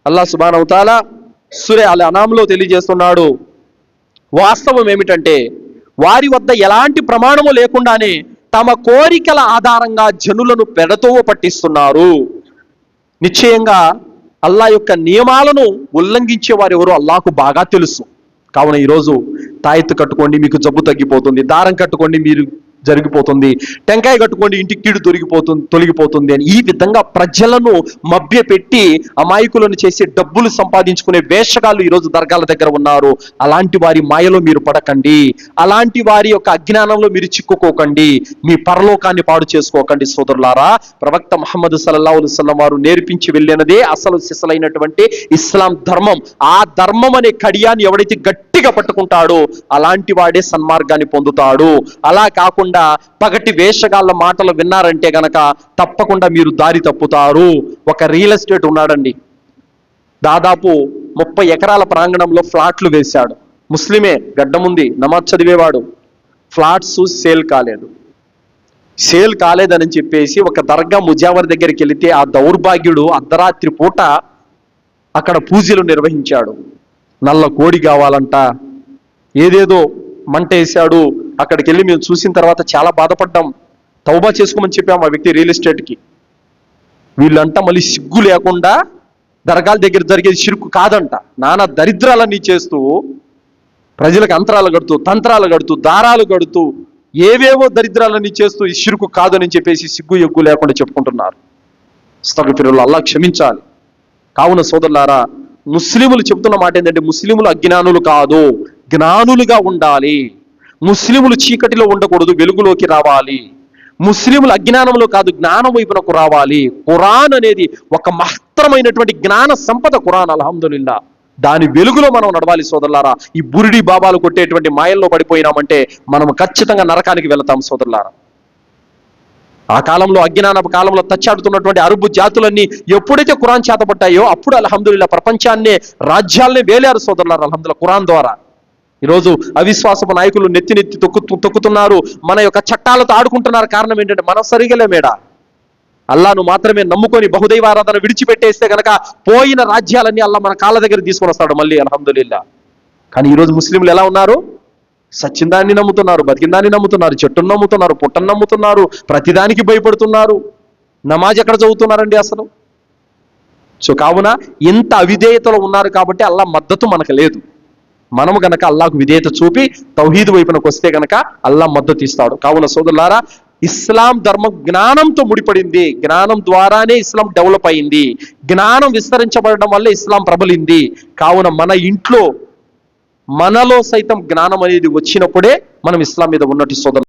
అల్లాహ్ సుబ్హానహు వ తఆలా సూరా అల్ అనామ్లో తెలియజేస్తున్నాడు, వాస్తవం ఏమిటంటే వారి వద్ద ఎలాంటి ప్రమాణము లేకుండానే తమ కోరికల ఆధారంగా జనులను పెడతోవ పట్టిస్తున్నారు. నిశ్చయంగా అల్లాహ్ యొక్క నియమాలను ఉల్లంఘించే వారు ఎవరో అల్లాహ్కు బాగా తెలుసు. కావున ఈరోజు తాయెత్తు కట్టుకోండి, మీకు జబ్బు తగ్గిపోతుంది. దారం కట్టుకోండి, మీరు జరిగిపోతుంది. టెంకాయ కట్టుకోండి, ఇంటికి కీడు తొలగిపోతుంది అని ఈ విధంగా ప్రజలను మభ్యపెట్టి అమాయకులను చేసి డబ్బులు సంపాదించుకునే వేషగాళ్ళు ఈరోజు దర్గాల దగ్గర ఉన్నారు. అలాంటి వారి మాయలో మీరు పడకండి, అలాంటి వారి యొక్క అజ్ఞానంలో మీరు చిక్కుకోకండి, మీ పరలోకాన్ని పాడు చేసుకోకండి. సోదరులారా, ప్రవక్త ముహమ్మద్ సల్లల్లాహు అలైహి వసల్లం వారు నేర్పించి వెళ్ళినదే అసలు సిసలైనటువంటి ఇస్లాం ధర్మం. ఆ ధర్మం అనే కడియాన్ని ఎవడైతే గట్టిగా పట్టుకుంటాడో అలాంటి వాడే సన్మార్గాన్ని పొందుతాడు. అలా కాకుండా పగటి వేషగాళ్ళ మాటలు విన్నారంటే గనక తప్పకుండా మీరు దారి తప్పుతారు. ఒక రియల్ ఎస్టేట్ ఉన్నాడండి, దాదాపు 30 ఎకరాల ప్రాంగణంలో ఫ్లాట్లు వేశాడు. ముస్లిమే, గడ్డముంది, నమాజ్ చదివేవాడు. ఫ్లాట్స్ సేల్ కాలేదని చెప్పేసి ఒక దర్గా ముజావర్ దగ్గరికి వెళితే ఆ దౌర్భాగ్యుడు అర్ధరాత్రి పూట అక్కడ పూజలు నిర్వహించాడు. నల్ల కోడి కావాలంట, ఏదేదో మంట వేశాడు. అక్కడికి వెళ్ళి మేము చూసిన తర్వాత చాలా బాధపడ్డాం, తౌబా చేసుకోమని చెప్పాం ఆ వ్యక్తి రియల్ ఎస్టేట్కి. వీళ్ళంట మళ్ళీ సిగ్గు లేకుండా దర్గాల దగ్గర జరిగేది షిర్కు కాదంట, నానా దరిద్రాలన్నీ చేస్తూ ప్రజలకు అంతరాలు కడుతూ, తంత్రాలు కడుతూ, దారాలు కడుతూ, ఏవేవో దరిద్రాలన్నీ చేస్తూ ఈ షిర్కు కాదని చెప్పేసి సిగ్గు ఎగ్గు లేకుండా చెప్పుకుంటున్నారు. అస్తగ్ఫిరుల్లాహ్, అల్లాహ్ క్షమించాలి. కావున సోదరులారా, ముస్లిములు చెబుతున్న మాట ఏంటంటే ముస్లిములు అజ్ఞానులు కాదు, జ్ఞానులుగా ఉండాలి. ముస్లిములు చీకటిలో ఉండకూడదు, వెలుగులోకి రావాలి. ముస్లిములు అజ్ఞానంలో కాదు, జ్ఞానం వైపునకు రావాలి. ఖురాన్ అనేది ఒక మహత్తరమైనటువంటి జ్ఞాన సంపద. ఖురాన్ అల్హమ్దులిల్లా, దాని వెలుగులో మనం నడవాలి. సోదరులారా, ఈ బురిడి బాబాలు కొట్టేటువంటి మాయల్లో పడిపోయినామంటే మనం ఖచ్చితంగా నరకానికి వెళతాం. సోదరులారా, ఆ కాలంలో అజ్ఞాన కాలంలో తచ్చాడుతున్నటువంటి అరబు జాతులన్నీ ఎప్పుడైతే ఖురాన్ చేతపట్టాయో అప్పుడు అల్హమ్దులిల్లా ప్రపంచాన్నే, రాజ్యాలనే వేలారు. సోదరులారా, అల్హమ్దులిల్లా ఖురాన్ ద్వారా. ఈరోజు అవిశ్వాసపు నాయకులు నెత్తి తొక్కుతున్నారు, మన యొక్క చట్టాలతో ఆడుకుంటున్నారు. కారణం ఏంటంటే మనం సరిగలే మేడా, అల్లాను మాత్రమే నమ్ముకొని బహుదైవారాధన విడిచిపెట్టేస్తే గనక పోయిన రాజ్యాలన్నీ అల్లా మన కాళ్ళ దగ్గర తీసుకొని వస్తాడు మళ్ళీ, అల్హమ్దులిల్లా. కానీ ఈరోజు ముస్లింలు ఎలా ఉన్నారు? సచ్చిందాన్ని నమ్ముతున్నారు, బతికిందాన్ని నమ్ముతున్నారు, చెట్టును నమ్ముతున్నారు, పుట్టను నమ్ముతున్నారు, ప్రతిదానికి భయపడుతున్నారు. నమాజ్ ఎక్కడ చదువుతున్నారండి అసలు? సో కావున ఇంత అవిధేయతలో ఉన్నారు కాబట్టి అల్లా మద్దతు మనకు లేదు. మనము గనక అల్లాహకు విధేయత చూపి తౌహీద్ వైపునకు వస్తే గనక అల్లా మద్దతు ఇస్తాడు. కావున సోదరులారా, ఇస్లాం ధర్మం జ్ఞానంతో ముడిపడింది. జ్ఞానం ద్వారానే ఇస్లాం డెవలప్ అయింది. జ్ఞానం విస్తరించబడడం వల్ల ఇస్లాం ప్రబలింది. కావున మన ఇంట్లో, మనలో సైతం జ్ఞానం అనేది వచ్చినప్పుడే మనం ఇస్లాం మీద ఉన్నట్టు సోదరు.